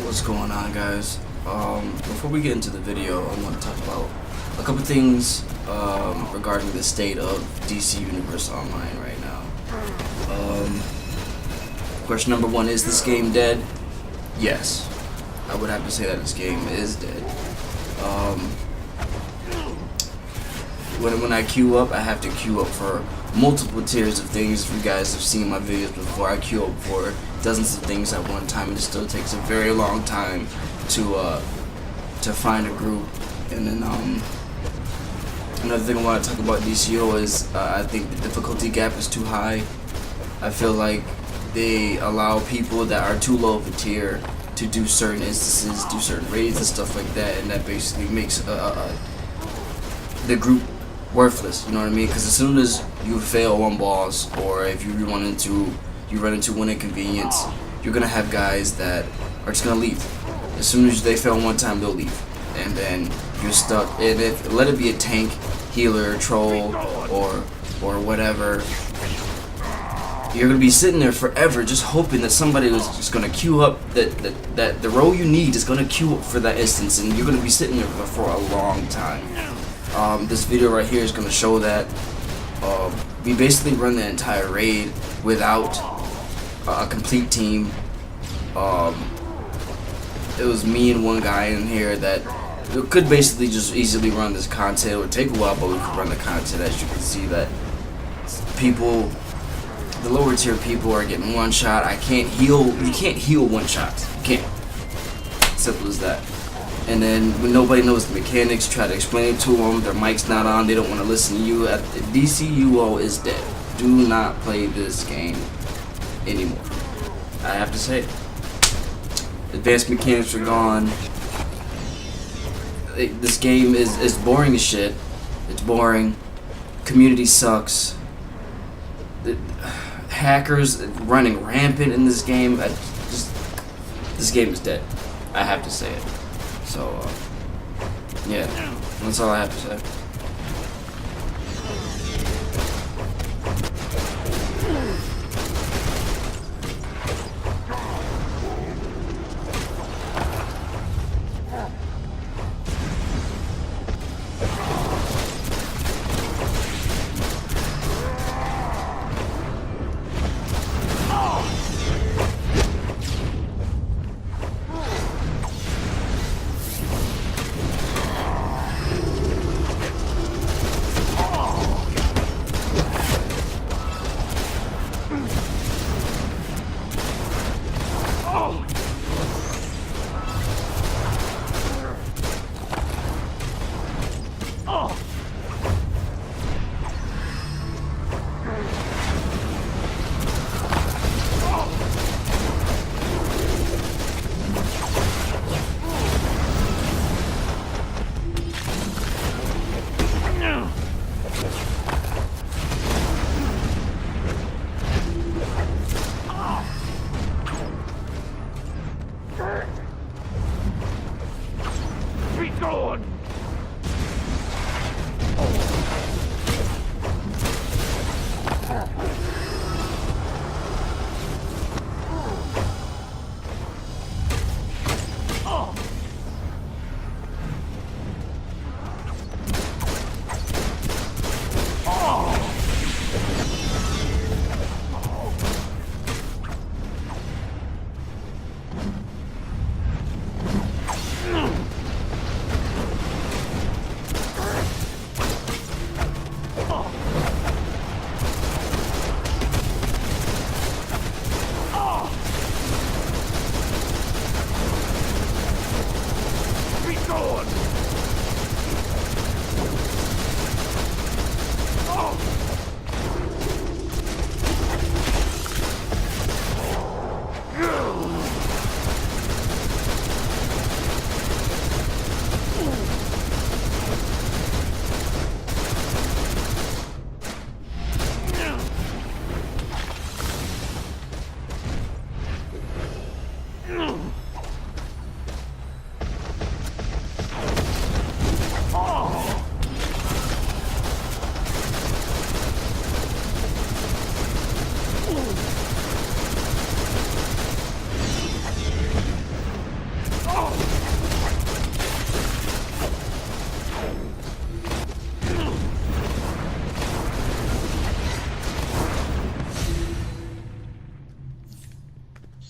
What's going on, guys? Before we get into the video, I want to talk about a couple things regarding the state of DC Universe Online right now. Question number one, is this game dead? Yes. I would have to say that this game is dead. When I queue up, I have to queue up for multiple tiers of things. If you guys have seen my videos before, I queue up for dozens of things at one time, and it still takes a very long time to find a group. And then another thing I want to talk about DCUO is I think the difficulty gap is too high. I feel like they allow people that are too low of a tier to do certain instances, do certain raids and stuff like that, and that basically makes the group worthless. You know what I mean? Because as soon as you fail one boss, or if you run into one inconvenience, you're gonna have guys that are just gonna leave. As soon as they fail one time, they'll leave, and then you're stuck. And let it be a tank, healer, troll, or whatever, you're gonna be sitting there forever, just hoping that somebody is just gonna queue up that the role you need is gonna queue up for that instance, and you're gonna be sitting there for a long time. This video right here is gonna show that we basically run the entire raid without a complete team. It was me and one guy in here that could basically just easily run this content. It would take a while, but we could run the content. As you can see, that people, the lower tier people, are getting one shot. I can't heal. You can't heal one shot. You can't. Simple as that. And then when nobody knows the mechanics, try to explain it to them. Their mic's not on. They don't want to listen to you. DCUO is dead. Do not play this game anymore. I have to say it. Advanced mechanics are gone. This game is boring as shit. It's boring. Community sucks. Hackers running rampant in this game. This game is dead. I have to say it. So, yeah, that's all I have to say.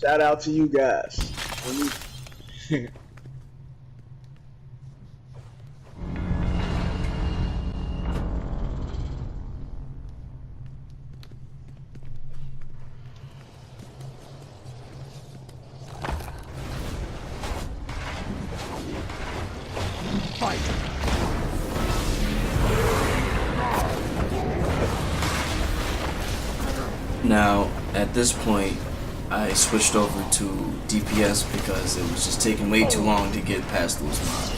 Shout out to you guys. Now, at this point, I switched over to DPS because it was just taking way too long to get past those mobs.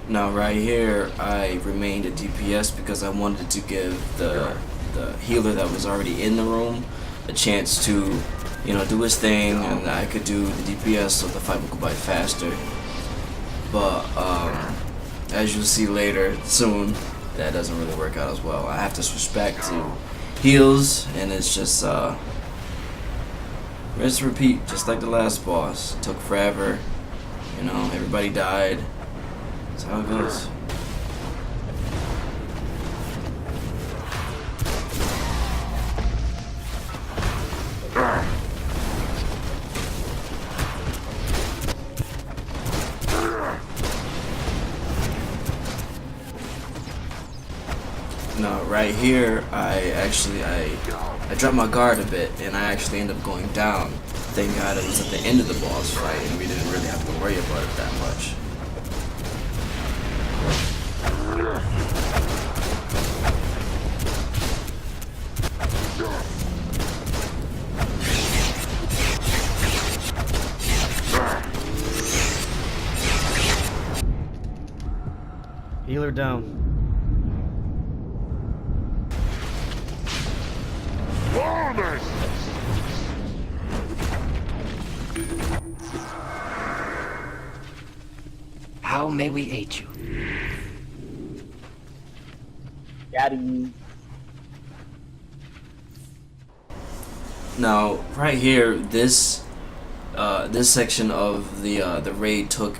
Now right here, I remained a DPS because I wanted to give the healer that was already in the room a chance to, you know, do his thing, and I could do the DPS so the fight would go by faster. But as you'll see later, soon, that doesn't really work out as well. I have to switch back to heals, and it's just rinse and repeat, just like the last boss. Took forever, you know, everybody died. That's how it goes. Now right here, I dropped my guard a bit, and I actually ended up going down. Thank God it was at the end of the boss fight, and we didn't really have to worry about it that much. Healer down. How may we aid you? Got him. Now, right here, this section of the raid took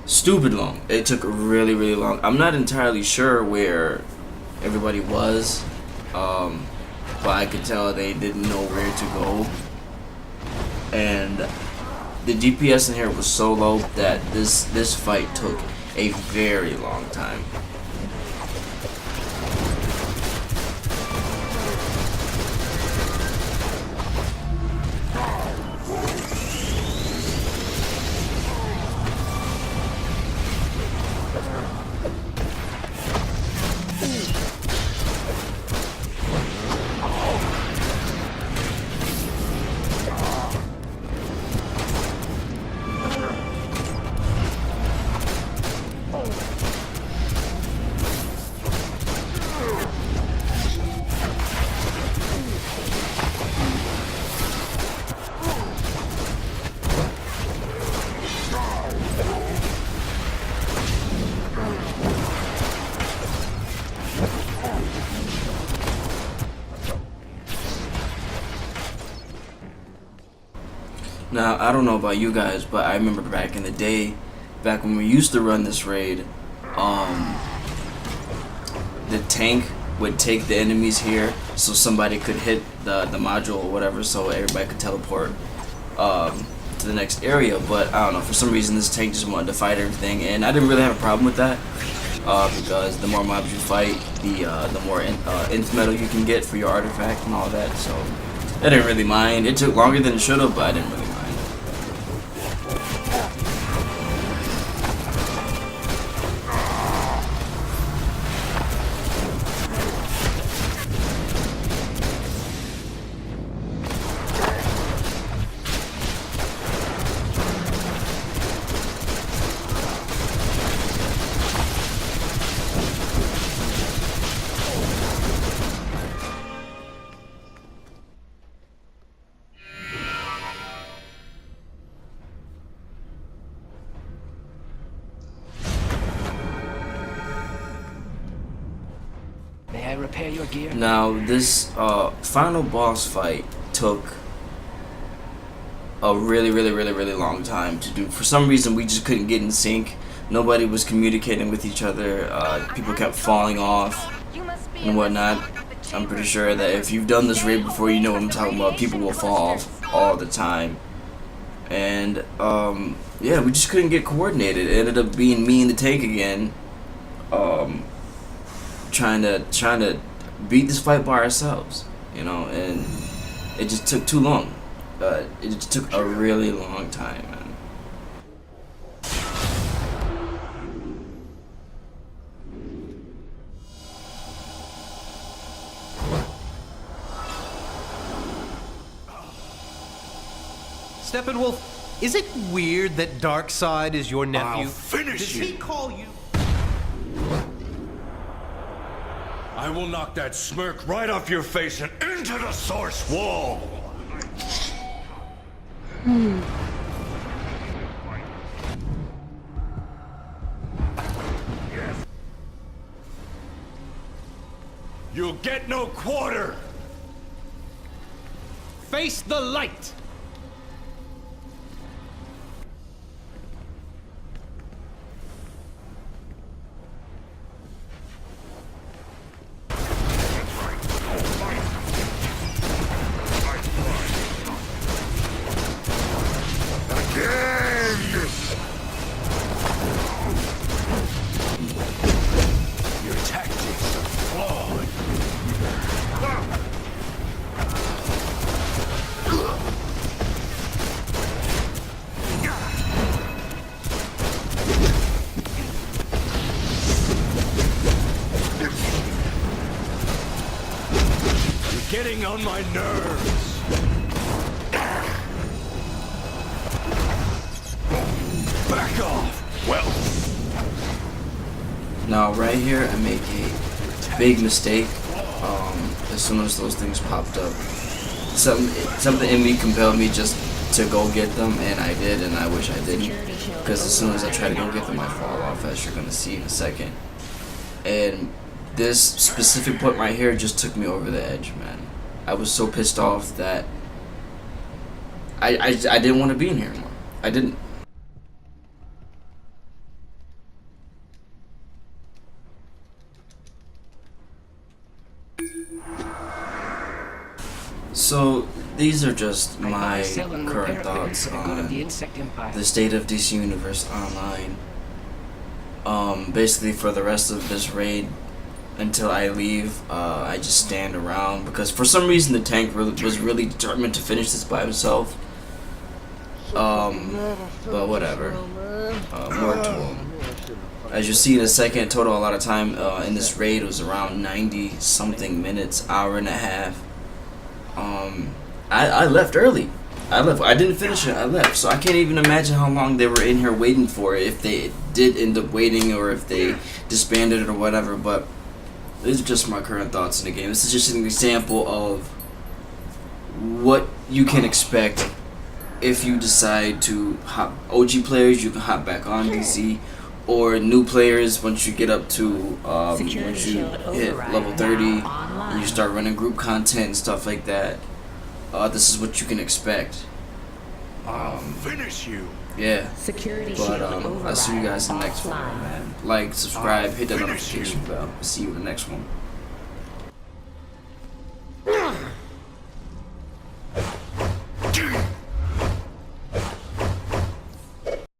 stupid long. It took really, really long. I'm not entirely sure where everybody was, but I could tell they didn't know where to go. And the DPS in here was so low that this fight took a very long time. Now, I don't know about you guys, but I remember back in the day, back when we used to run this raid, the tank would take the enemies here so somebody could hit the module or whatever, so everybody could teleport to the next area. But I don't know, for some reason this tank just wanted to fight everything, and I didn't really have a problem with that, because the more mobs you fight, the more int metal you can get for your artifact and all that, so I didn't really mind. It took longer than it should have, but I didn't really mind. repair your gear? Now, this final boss fight took a really long time to do. For some reason, we just couldn't get in sync. Nobody was communicating with each other. People kept falling off and whatnot. I'm pretty sure that if you've done this raid before, you know what I'm talking about. People will fall off all the time. And, yeah, we just couldn't get coordinated. It ended up being me and the tank again. Trying to beat this fight by ourselves, you know, and it just took too long. It just took a really long time, man. Steppenwolf, is it weird that Darkseid is your nephew? I'll finish Did you. he call you? I will knock that smirk right off your face and into the source wall. You'll get no quarter. Face the light! Your tactics are flawed. You're getting on my nerves. Back off. Well, Now, right here, I make a big mistake. As soon as those things popped up, something in me compelled me just to go get them, and I did, and I wish I didn't. Because as soon as I try to go get them, I fall off, as you're gonna see in a second. And this specific point right here just took me over the edge, man. I was so pissed off that I didn't want to be in here anymore. I didn't. So these are just my current thoughts on the state of DC Universe Online. Basically for the rest of this raid, until I leave, I just stand around because for some reason the tank was really determined to finish this by himself. But whatever. More to him. As you see in a second, total a lot of time in this raid was around 90 something minutes, hour and a half. I left early. I didn't finish it. I left. So I can't even imagine how long they were in here waiting for it, if they did end up waiting or if they disbanded it or whatever. But these are just my current thoughts in the game. This is just an example of what you can expect if you decide to hop. OG players, you can hop back on DC, or new players once you get up to once you hit level 30 and you start running group content and stuff like that. This is what you can expect. I'll finish you. Yeah. Security But shield I'll see you guys in the next one, offline. man. Like, subscribe, hit that notification bell. See you in the next one.